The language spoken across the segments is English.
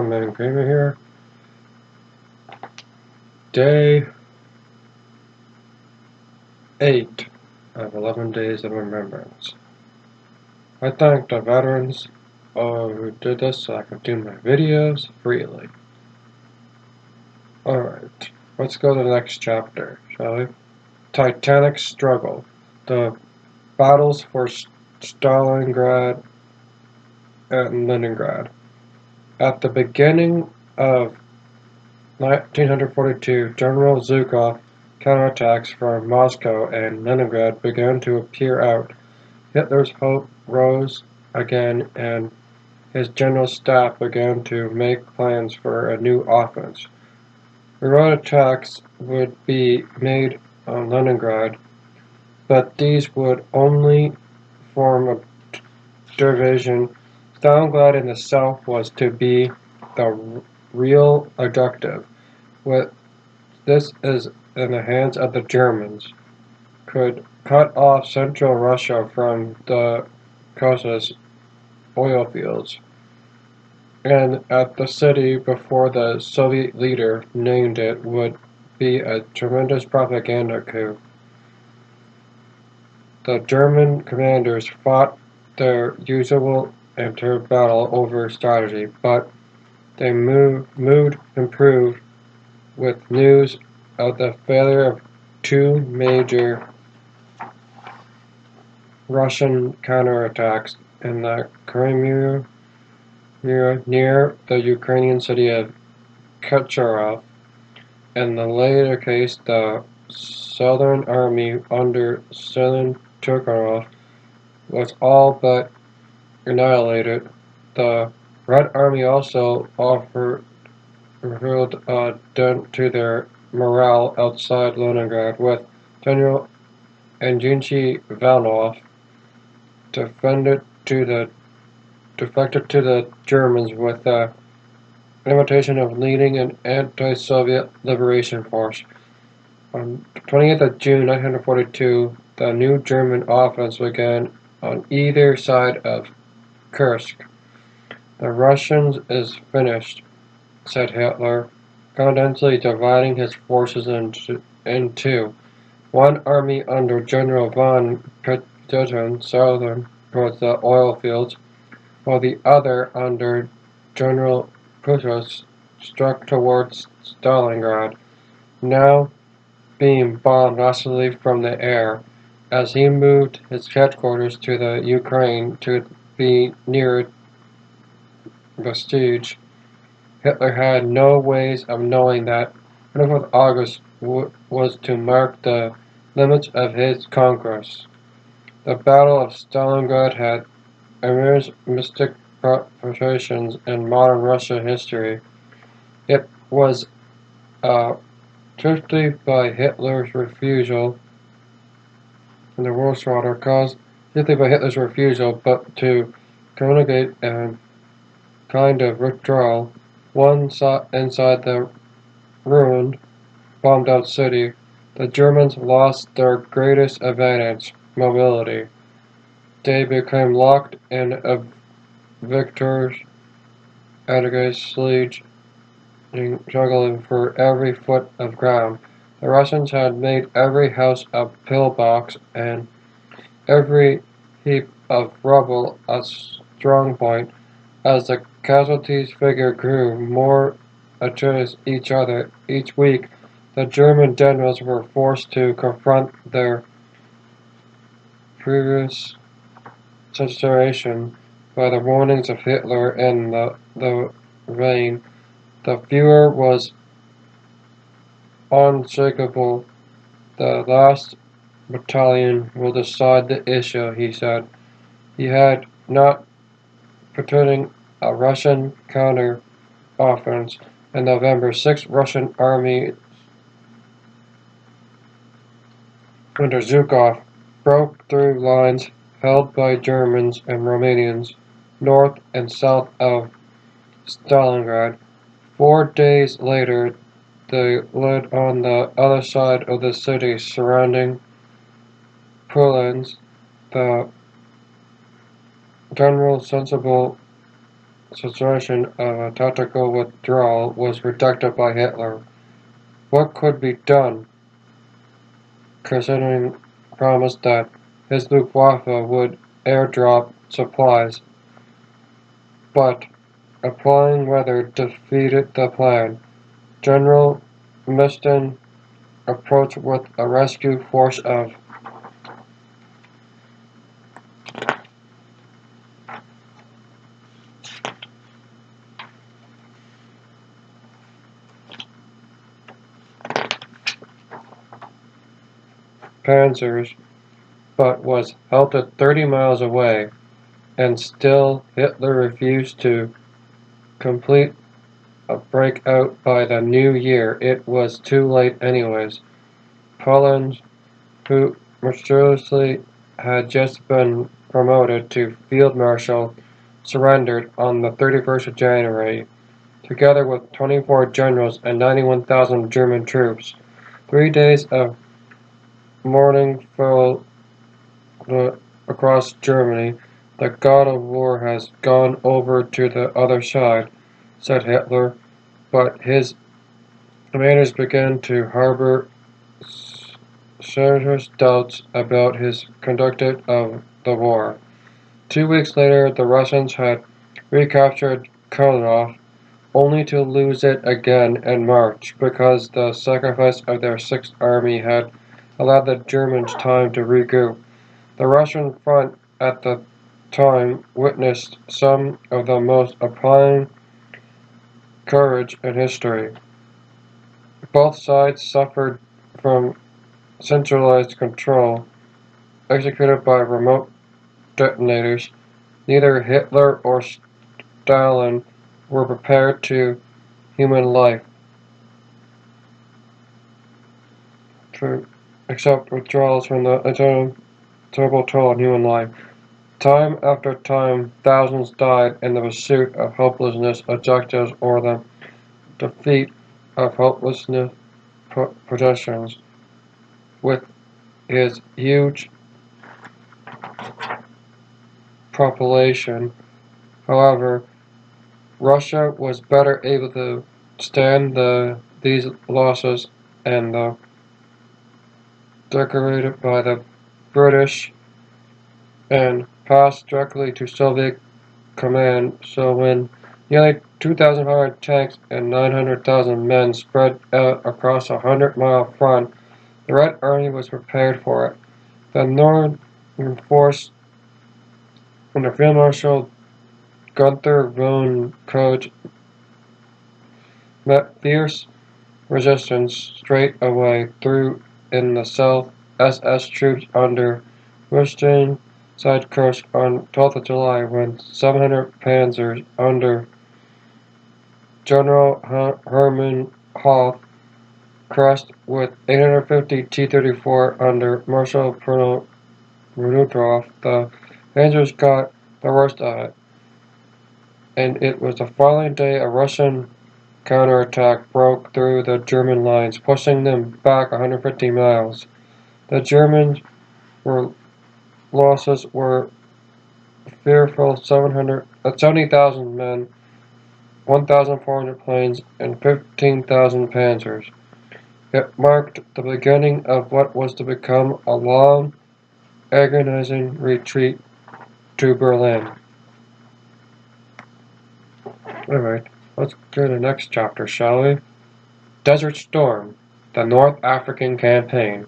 Man Kramer here. Day 8 of 11 Days of Remembrance. I thank the veterans who did this so I could do my videos freely. Alright, let's go to the next chapter, shall we? Titanic Struggle. The battles for Stalingrad and Leningrad. At the beginning of 1942, General Zhukov counterattacks from Moscow and Leningrad began to appear out. Hitler's hope rose again, and his general staff began to make plans for a new offense. Remote attacks would be made on Leningrad, but these would only form a division. Stalingrad in the south was to be the real objective. With this is in the hands of the Germans, could cut off central Russia from the Caucasus oil fields, and at the city before the Soviet leader named it would be a tremendous propaganda coup. The German commanders fought their usual inter-battle over strategy, but they improved with news of the failure of two major Russian counterattacks in the Crimea near the Ukrainian city of Kharkiv. In the later case, the Southern Army under Turkov was all but annihilated. The Red Army also offered a dent to their morale outside Leningrad, with General Evgeny Ivanov defected to the Germans with the invitation of leading an anti-Soviet liberation force. On 28th of June 1942, the new German offense began on either side of Kursk. "The Russians is finished," said Hitler, confidently dividing his forces in two. One army under General von Patten southern towards the oil fields, while the other under General Kutuz struck towards Stalingrad, now being bombed massively from the air. As he moved his headquarters to the Ukraine to be near Vestige, Hitler had no ways of knowing that 24th August was to mark the limits of his conquest. The Battle of Stalingrad had immense mystic repercussions in modern Russian history. It was chiefly by Hitler's refusal in the World Slaughter caused chiefly by Hitler's refusal, but to communicate a kind of withdrawal. One inside the ruined, bombed-out city, the Germans lost their greatest advantage, mobility. They became locked in a victor's siege, struggling for every foot of ground. The Russians had made every house a pillbox and every heap of rubble a strong point. As the casualties figure grew more against each other each week, the German generals were forced to confront their previous situation by the warnings of Hitler and the rain. The Führer was unshakable. "The last battalion will decide the issue," he said. He had not pretending a Russian counter-offense. In November, 6 Russian armies under Zhukov broke through lines held by Germans and Romanians north and south of Stalingrad. 4 days later, they led on the other side of the city surrounding Poland. The general sensible suggestion of a tactical withdrawal was rejected by Hitler. What could be done, considering promise that his Luftwaffe would airdrop supplies, but applying weather defeated the plan. General Miston approached with a rescue force of panzers, but was halted 30 miles away, and still Hitler refused to complete a breakout by the new year. It was too late anyways. Poland, who mysteriously had just been promoted to Field Marshal, surrendered on the 31st of January, together with 24 generals and 91,000 German troops. 3 days of mourning fell across Germany. The god of war has gone over to the other side, said Hitler, but his commanders began to harbor serious doubts about his conduct of the war. 2 weeks later, the Russians had recaptured Komarov, only to lose it again in March because the sacrifice of their Sixth Army had allowed the Germans time to regroup. The Russian front at the time witnessed some of the most appalling courage in history. Both sides suffered from centralized control executed by remote detonators. Neither Hitler or Stalin were prepared to human life to accept withdrawals from the terrible toll on human life. Time after time, thousands died in the pursuit of hopelessness objectives or the defeat of hopelessness possessions. With his huge population, however, Russia was better able to stand these losses and decorated by the British and passed directly to Soviet command. So when nearly 2,500 tanks and 900,000 men spread out across a 100-mile front, the Red Army was prepared for it. The Northern Force under Field Marshal Gunther von Koch met fierce resistance straight away through in the south. SS troops under Rustin side Kursk on 12th of July when 700 panzers under General Hermann Hoth crossed with 850 T-34 under Marshal Colonel Rudolph. The panzers got the worst of it, and it was the following day a Russian counterattack broke through the German lines, pushing them back 150 miles. The German losses were fearful: 70,000 men, 1,400 planes, and 15,000 panzers. It marked the beginning of what was to become a long, agonizing retreat to Berlin. Alright, let's go to the next chapter, shall we? Desist Storm, the North African Campaign.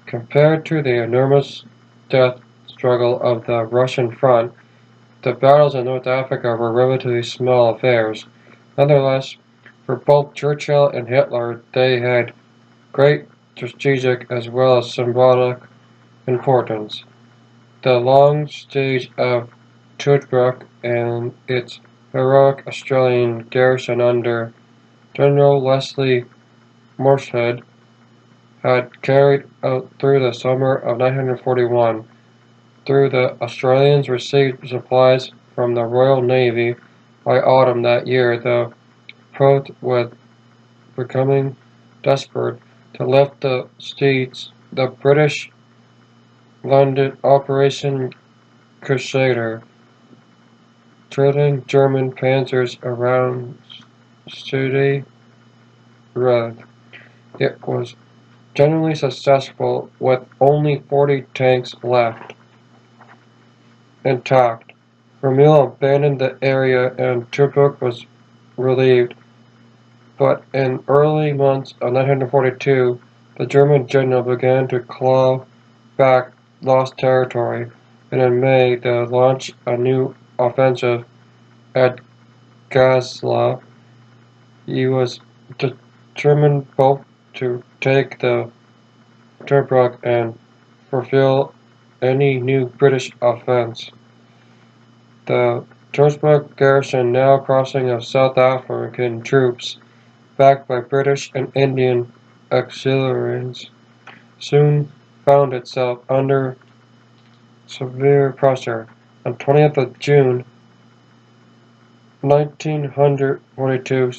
Compared to the enormous death struggle of the Russian front, the battles in North Africa were relatively small affairs. Nonetheless, for both Churchill and Hitler, they had great strategic as well as symbolic importance. The long siege of Tobruk and its heroic Australian garrison under General Leslie Morshead had carried out through the summer of 1941. Through the Australians received supplies from the Royal Navy by autumn that year, the Prote was becoming desperate to lift the siege. The British landed Operation Crusader trailing German panzers around Stelde Road. It was generally successful, with only 40 tanks left intact. Rommel abandoned the area and Tobruk was relieved, but in early months of 1942, the German general began to claw back lost territory, and in May they launched a new offensive at Gazla. He was determined both to take the Tobruk and fulfill any new British offense. The Tobruk garrison, now crossing of South African troops, backed by British and Indian auxiliaries, soon found itself under severe pressure. On 20th of June 1942,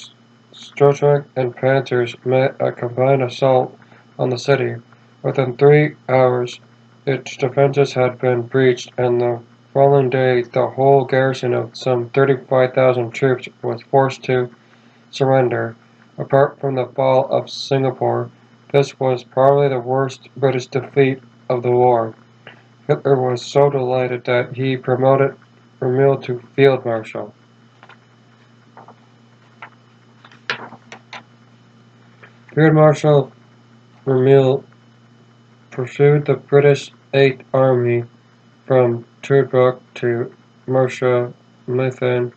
Storch and Panthers met a combined assault on the city. Within 3 hours, its defenses had been breached, and the following day the whole garrison of some 35,000 troops was forced to surrender. Apart from the fall of Singapore, this was probably the worst British defeat of the war. Hitler was so delighted that he promoted Rommel to Field Marshal. Field Marshal Rommel pursued the British Eighth Army from Tobruk to Mersa Mathain,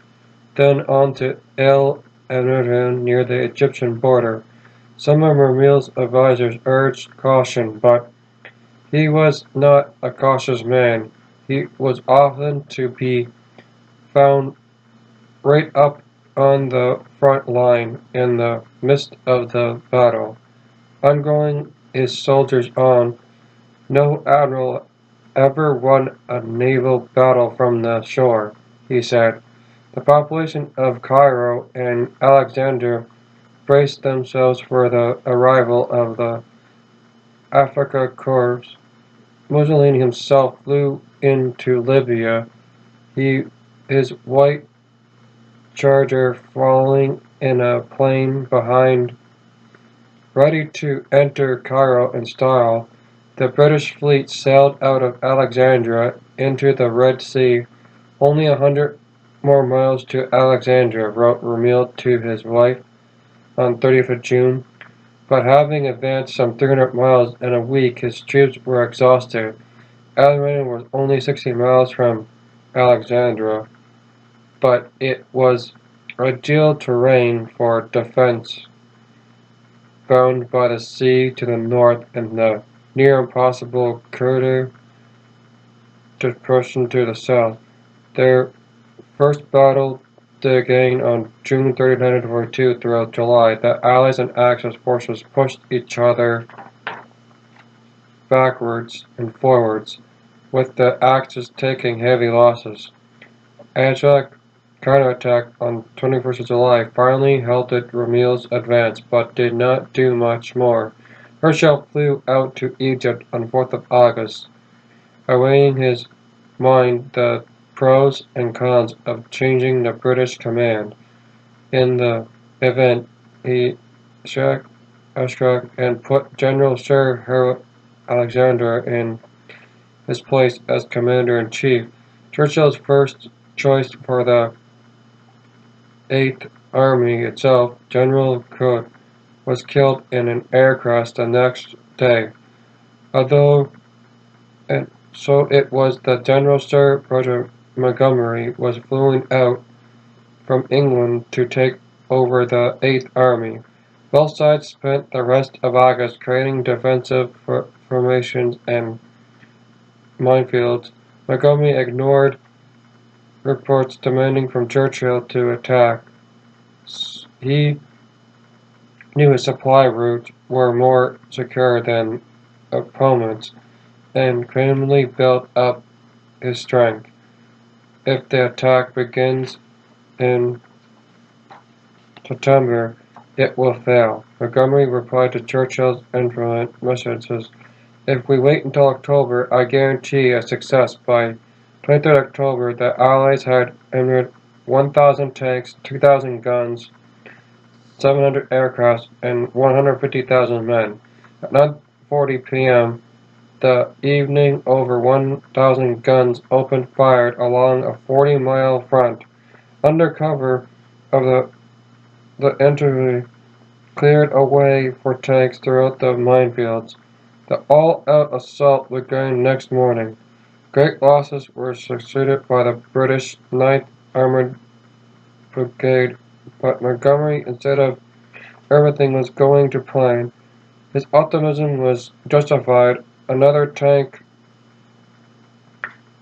then on to El Anaran near the Egyptian border. Some of Rommel's advisers urged caution, but he was not a cautious man. He was often to be found right up on the front line in the midst of the battle, ongoing his soldiers on. No admiral ever won a naval battle from the shore, he said. The population of Cairo and Alexandria braced themselves for the arrival of the Afrika Corps. Mussolini himself flew into Libya, his white charger falling in a plain behind, ready to enter Cairo in style. The British fleet sailed out of Alexandria into the Red Sea. Only 100 more miles to Alexandria, wrote Rommel to his wife on 30th of June. But having advanced some 300 miles in a week, his troops were exhausted. Alexandria was only 60 miles from Alexandria, but it was ideal terrain for defense, bound by the sea to the north and the near impossible Kurdish depression to the south. Their first battle they gained on June 30, 1942. Throughout July, the Allies and Axis forces pushed each other backwards and forwards, with the Axis taking heavy losses. Anzac counterattack on 21st of July finally halted Rommel's advance, but did not do much more. Herschel flew out to Egypt on 4th of August, weighing his mind the pros and cons of changing the British command. In the event, he struck and put General Sir Harold Alexander in his place as Commander-in-Chief. Churchill's first choice for the Eighth Army itself, General Coote, was killed in an air crash the next day. So it was that General Sir Roger Montgomery was flew out from England to take over the Eighth Army. Both sides spent the rest of August creating defensive formations and minefields. Montgomery ignored reports demanding from Churchill to attack. He knew his supply routes were more secure than opponents, and gradually built up his strength. If the attack begins in September, it will fail. Montgomery replied to Churchill's influent messages. If we wait until October, I guarantee a success. By 23rd October, the Allies had 1,000 tanks, 2,000 guns, 700 aircraft, and 150,000 men. At 9:40 p.m., the evening, over 1,000 guns opened fire along a 40-mile front. Under cover of the infantry cleared a way for tanks throughout the minefields. The all-out assault began next morning. Great losses were succeeded by the British 9th Armored Brigade, but Montgomery, instead of everything was going to plan, his optimism was justified. Another tank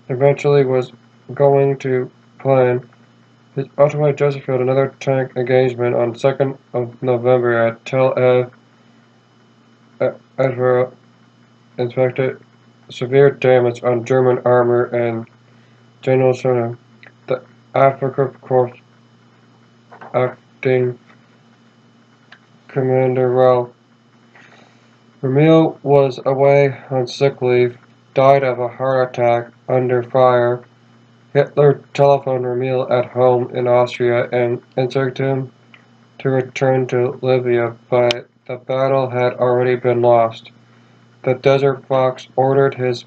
eventually was going to plan. His ultimately justified another tank engagement on 2nd of November at Tel Aviv, inflicted severe damage on German armor and General Sherman. The Africa Corps acting commander while Ramil was away on sick leave, died of a heart attack under fire. Hitler telephoned Ramil at home in Austria and instructed him to return to Libya, but the battle had already been lost. The Desert Fox ordered his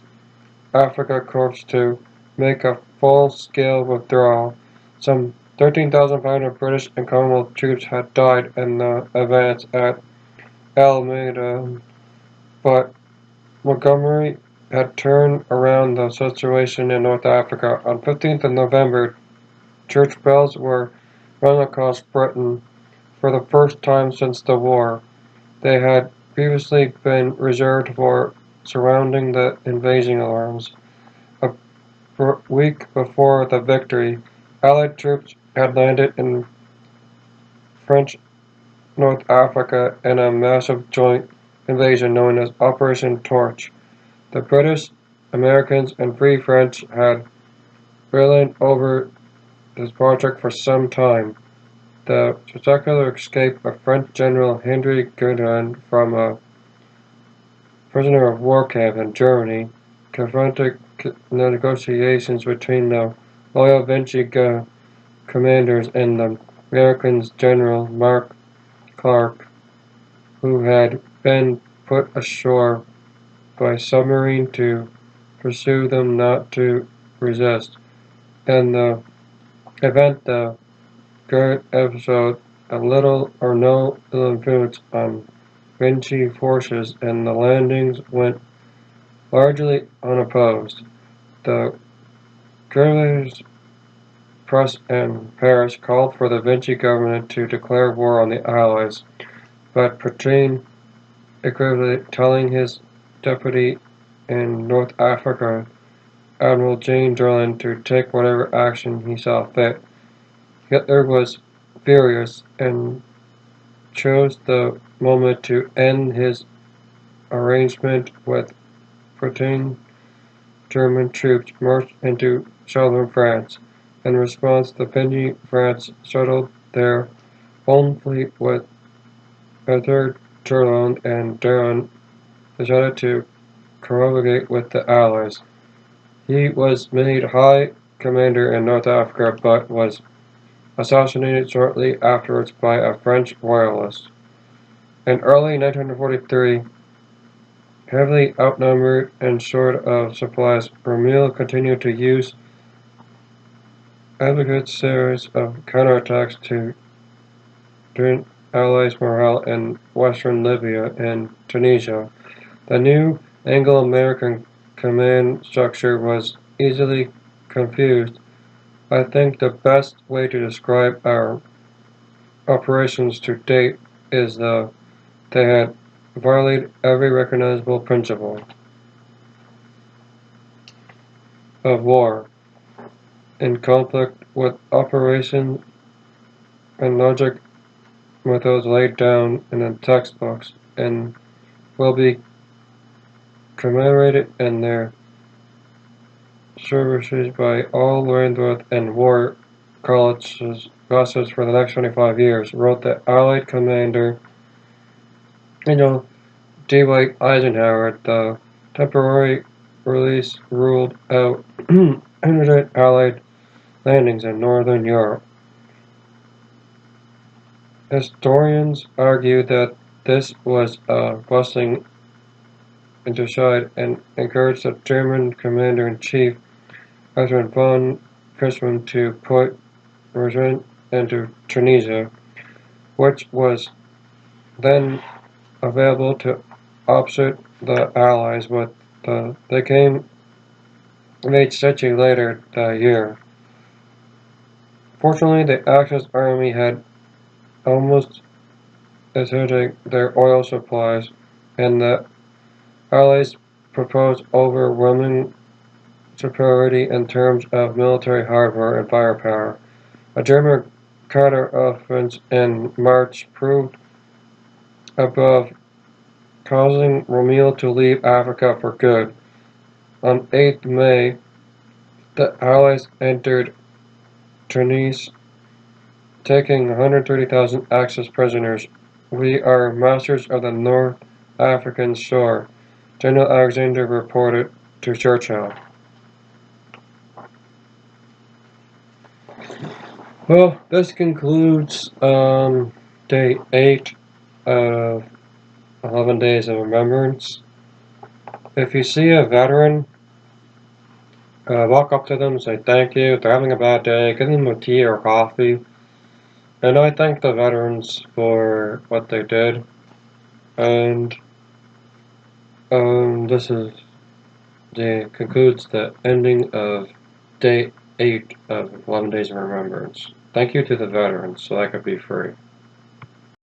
Africa Corps to make a full-scale withdrawal. Some 13,500 British and Commonwealth troops had died in the advance at Almeida, but Montgomery had turned around the situation in North Africa. On 15th of November, church bells were rung across Britain for the first time since the war. They had previously been reserved for surrounding the invasion alarms. A week before the victory, Allied troops had landed in French North Africa in a massive joint invasion known as Operation Torch. The British, Americans, and Free French had brilliant over this project for some time. The spectacular escape of French General Henry Goudon from a prisoner of war camp in Germany confronted negotiations between the loyal Vichy commanders and the Americans General Mark Clark, who had been put ashore by submarine to pursue them not to resist. In the event, the current episode a little or no influence on Vichy forces, and the landings went largely unopposed. The guerrillas press in Paris called for the Vichy government to declare war on the Allies, but Pétain equivalently telling his deputy in North Africa, Admiral James Darlan, to take whatever action he saw fit. Hitler was furious and chose the moment to end his arrangement with Pétain. German troops marched into southern France. In response, the Vichy France settled their own fleet with Arthur Turlone, and Darlan decided to collaborate with the Allies. He was made High Commander in North Africa, but was assassinated shortly afterwards by a French royalist. In early 1943, heavily outnumbered and short of supplies, Ramil continued to use adequate series of counterattacks to drain Allies' morale in western Libya and Tunisia. The new Anglo-American command structure was easily confused. I think the best way to describe our operations to date is they had violated every recognizable principle of war in conflict with operation and logic methods laid down in the textbooks, and will be commemorated in their services by all learned and war colleges for the next 25 years, wrote the Allied commander Dwight Eisenhower. The temporary release ruled out 100 Allied landings in northern Europe. Historians argue that this was a blessing in disguise and encouraged the German commander-in-chief Esetren Front Russian to put regiment into Tunisia, which was then available to offset the Allies, but they came late century later that year. Fortunately, the Axis army had almost exhausted their oil supplies, and the Allies proposed overwhelming superiority in terms of military hardware and firepower. A German counter-offensive in March proved above, causing Rommel to leave Africa for good. On 8th May, the Allies entered Tunis, taking 130,000 Axis prisoners. "We are masters of the North African shore," General Alexander reported to Churchill. Well, this concludes day 8 of 11 Days of Remembrance. If you see a veteran, walk up to them and say thank you. If they're having a bad day, give them a tea or coffee. And I thank the veterans for what they did. And this concludes the ending of day 8 of 11 Days of Remembrance. Thank you to the veterans, so I could be free.